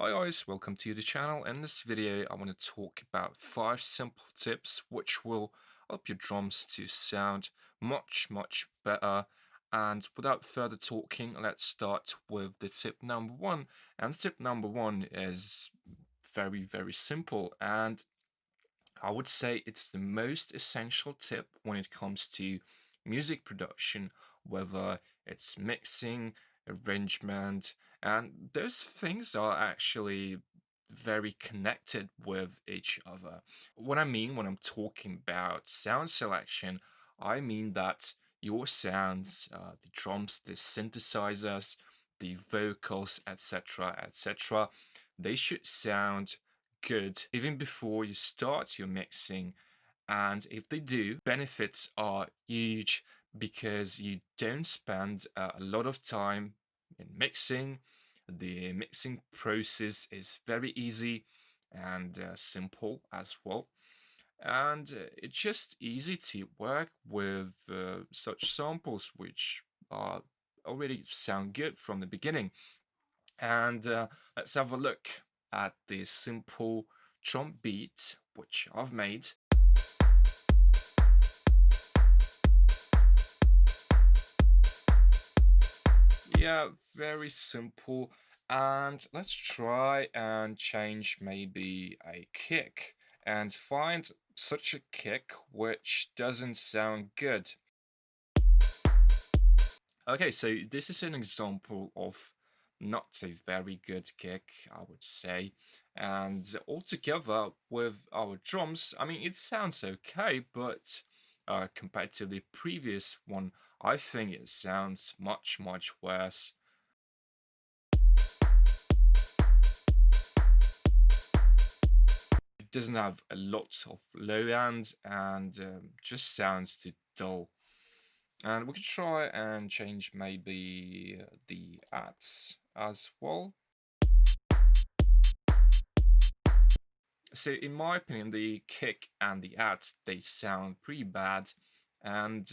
Hi guys, welcome to the channel. In this video I want to talk about 5 simple tips which will help your drums to sound much better. And without further talking, let's start with the tip number 1. And tip number 1 is very simple, and I would say it's the most essential tip when it comes to music production, whether it's mixing, arrangement, and those things are actually very connected with each other. What I mean when I'm talking about sound selection, I mean that your sounds, the drums, the synthesizers, the vocals, etc., they should sound good even before you start your mixing. And if they do, benefits are huge because you don't spend a lot of time in mixing. The mixing process is very easy and simple as well. And it's just easy to work with such samples which are already sound good from the beginning. And let's have a look at the simple drum beat which I've made. Yeah, very simple. And let's try and change maybe a kick and find such a kick which doesn't sound good. Okay, so this is an example of not a very good kick, I would say. And altogether with our drums, I mean, it sounds okay, but compared to the previous one, I think it sounds much worse. It doesn't have a lot of low end and just sounds too dull. And we could try and change maybe the ads as well. So in my opinion, the kick and the ads, they sound pretty bad. And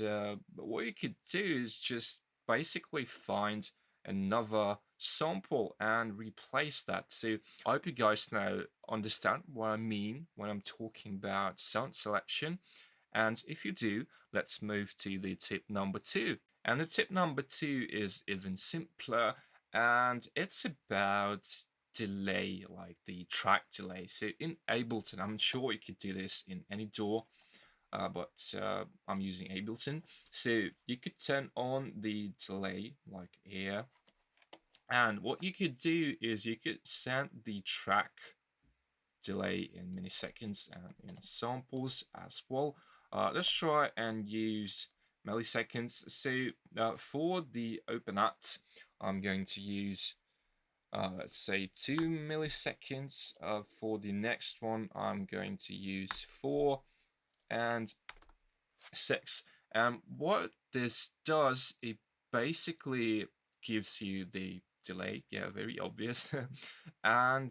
what you could do is just basically find another sample and replace that. So I hope you guys now understand what I mean when I'm talking about sound selection. And if you do, let's move to the tip number 2. And the tip number 2 is even simpler, and it's about delay, like the track delay. So in Ableton, I'm sure you could do this in any DAW, but I'm using Ableton. So you could turn on the delay like here. And what you could do is you could set the track delay in milliseconds and in samples as well. Let's try and use milliseconds. So for the open act, I'm going to use let's say 2 milliseconds. For the next one, I'm going to use 4 and 6. What this does, it basically gives you the delay. Yeah, very obvious. And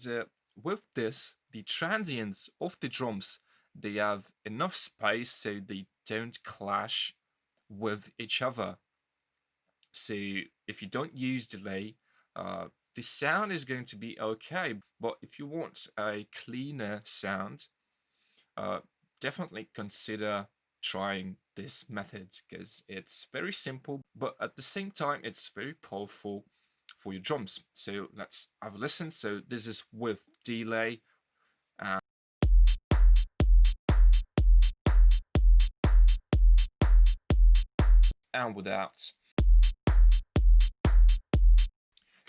with this, the transients of the drums, they have enough space so they don't clash with each other. So if you don't use delay, the sound is going to be okay. But if you want a cleaner sound, uh, definitely consider trying this method because it's very simple, but at the same time, it's very powerful for your drums. So let's have a listen. So this is with delay and without.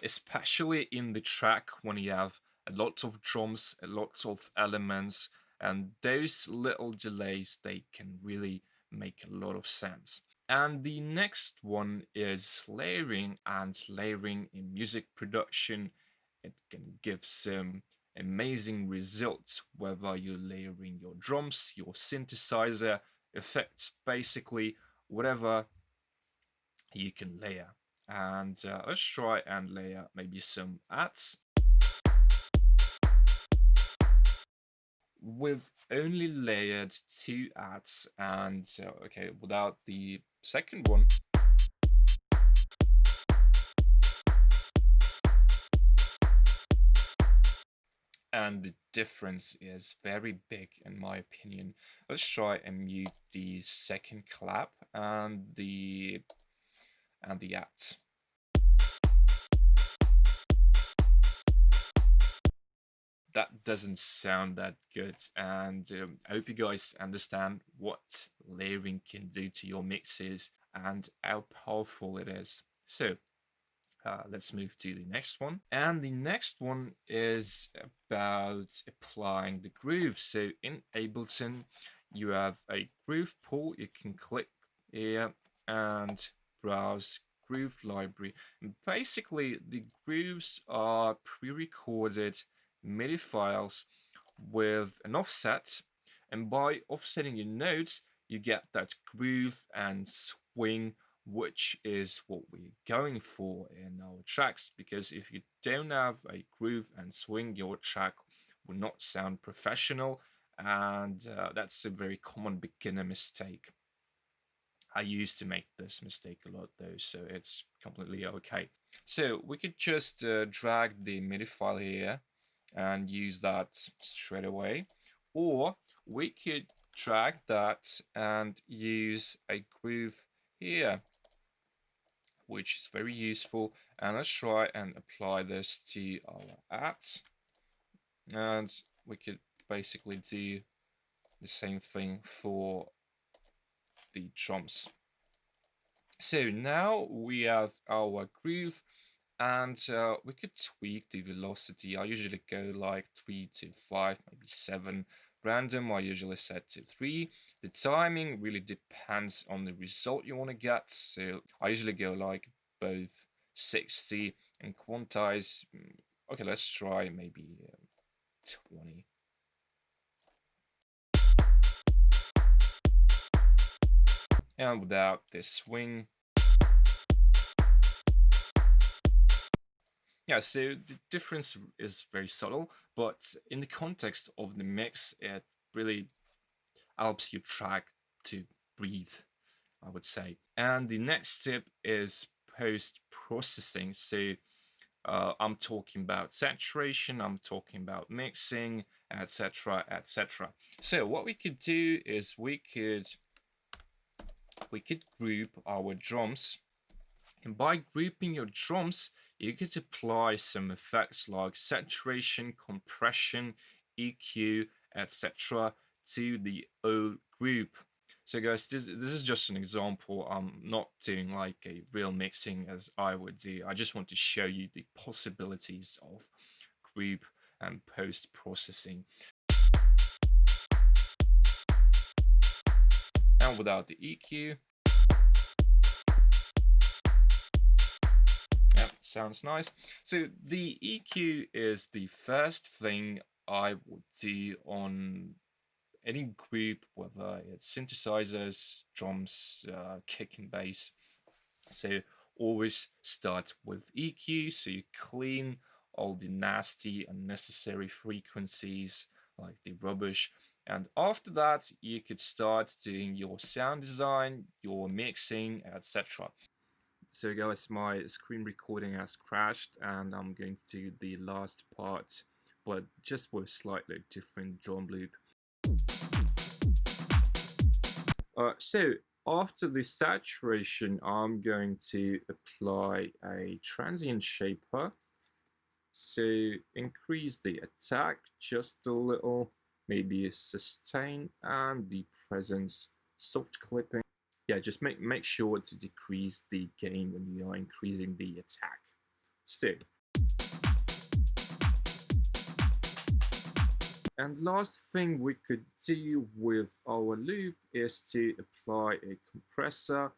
Especially in the track when you have a lot of drums, a lot of elements, and those little delays, they can really make a lot of sense. And the next one is layering, and layering in music production. It can give some amazing results, whether you're layering your drums, your synthesizer, effects, basically whatever you can layer. And let's try and layer maybe some ads. We've only layered 2 ads, and okay, without the second one. and the difference is very big in my opinion. Let's try and mute the second clap and the ads. That doesn't sound that good, and I hope you guys understand what layering can do to your mixes and how powerful it is. So let's move to the next one. And the next one is about applying the groove. So in Ableton, you have a groove pool. You can click here and browse groove library. And basically, the grooves are pre-recorded MIDI files with an offset. And by offsetting your notes, you get that groove and swing, which is what we're going for in our tracks. Because if you don't have a groove and swing, your track will not sound professional, and that's a very common beginner mistake. I used to make this mistake a lot though, so it's completely okay. So we could just drag the MIDI file here and use that straight away, or we could drag that and use a groove here, which is very useful. And let's try and apply this to our ads, and we could basically do the same thing for the drums. So now we have our groove, and we could tweak the velocity. I usually go like 3 to 5, maybe 7. Random, I usually set to 3. The timing really depends on the result you want to get. So I usually go like both 60 and quantize. Okay, let's try maybe 20. And without this swing. Yeah, so the difference is very subtle, but in the context of the mix, it really helps your track to breathe, I would say. And the next step is post-processing. So I'm talking about saturation, I'm talking about mixing, etc., etc. So what we could do is we could group our drums, and by grouping your drums, you could apply some effects like saturation, compression, EQ, etc. to the whole group. So guys, this is just an example. I'm not doing like a real mixing as I would do. I just want to show you the possibilities of group and post-processing. And without the EQ, sounds nice. So the EQ is the first thing I would do on any group, whether it's synthesizers, drums, kick and bass. So always start with EQ, so you clean all the nasty, unnecessary frequencies, like the rubbish. And after that, you could start doing your sound design, your mixing, etc. So guys, my screen recording has crashed, and I'm going to do the last part, but just with slightly different drum loop. So after the saturation, I'm going to apply a transient shaper. So increase the attack just a little, maybe a sustain, and the presence soft clipping. Yeah, just make sure to decrease the gain when you are increasing the attack. So, and last thing we could do with our loop is to apply a compressor.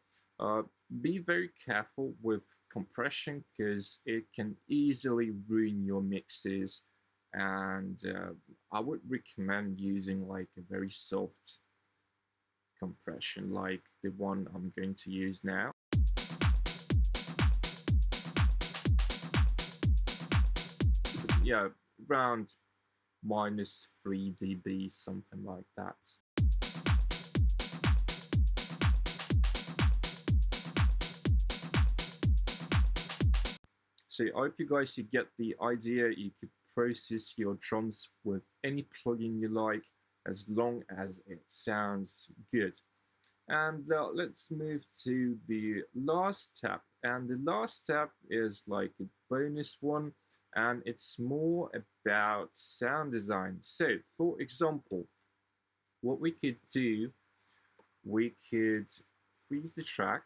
Be very careful with compression because it can easily ruin your mixes, and I would recommend using like a very soft compression like the one I'm going to use now. So, yeah, around -3 dB, something like that. So I hope you guys get the idea. You could process your drums with any plugin you like, as long as it sounds good. And let's move to the last step. And the last step is like a bonus one, and it's more about sound design. So, for example, what we could do, we could freeze the track,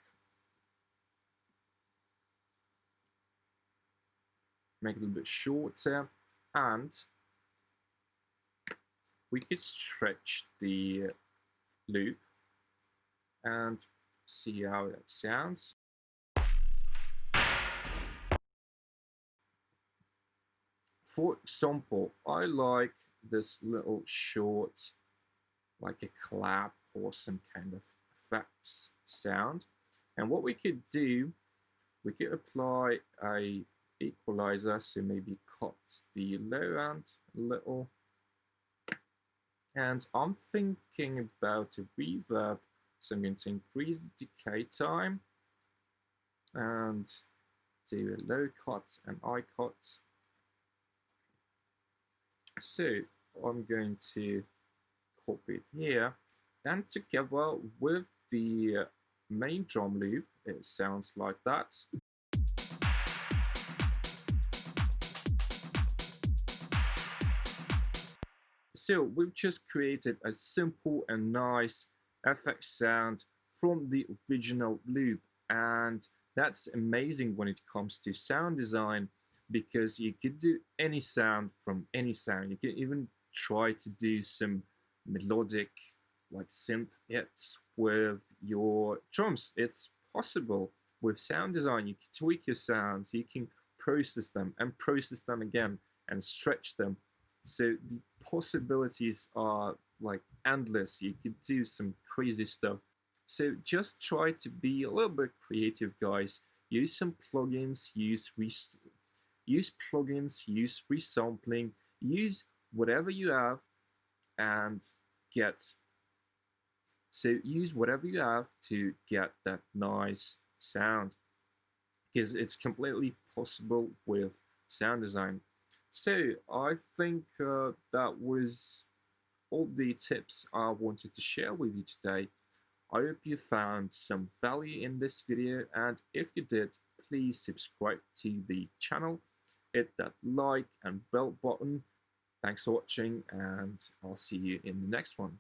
make it a little bit shorter, and we could stretch the loop and see how that sounds. For example, I like this little short, like a clap or some kind of effects sound. And what we could do, we could apply a equalizer, so maybe cut the low end a little. And I'm thinking about a reverb, so I'm going to increase the decay time and do a low cut and high cut. So I'm going to copy it here. Then together with the main drum loop, it sounds like that. So we've just created a simple and nice FX sound from the original loop, and that's amazing when it comes to sound design, because you could do any sound from any sound. You can even try to do some melodic like synth hits with your drums. It's possible with sound design. You can tweak your sounds, you can process them and process them again and stretch them. So the possibilities are like endless. You could do some crazy stuff. So just try to be a little bit creative, guys. Use some plugins, use plugins, use resampling, use whatever you have and get. So use whatever you have to get that nice sound, because it's completely possible with sound design. So I think that was all the tips I wanted to share with you today. I hope you found some value in this video, and if you did, please subscribe to the channel, hit that like and bell button. Thanks for watching, and I'll see you in the next one.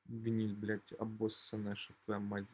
Виниль, блядь, обоссанная, чтоб твоя мать.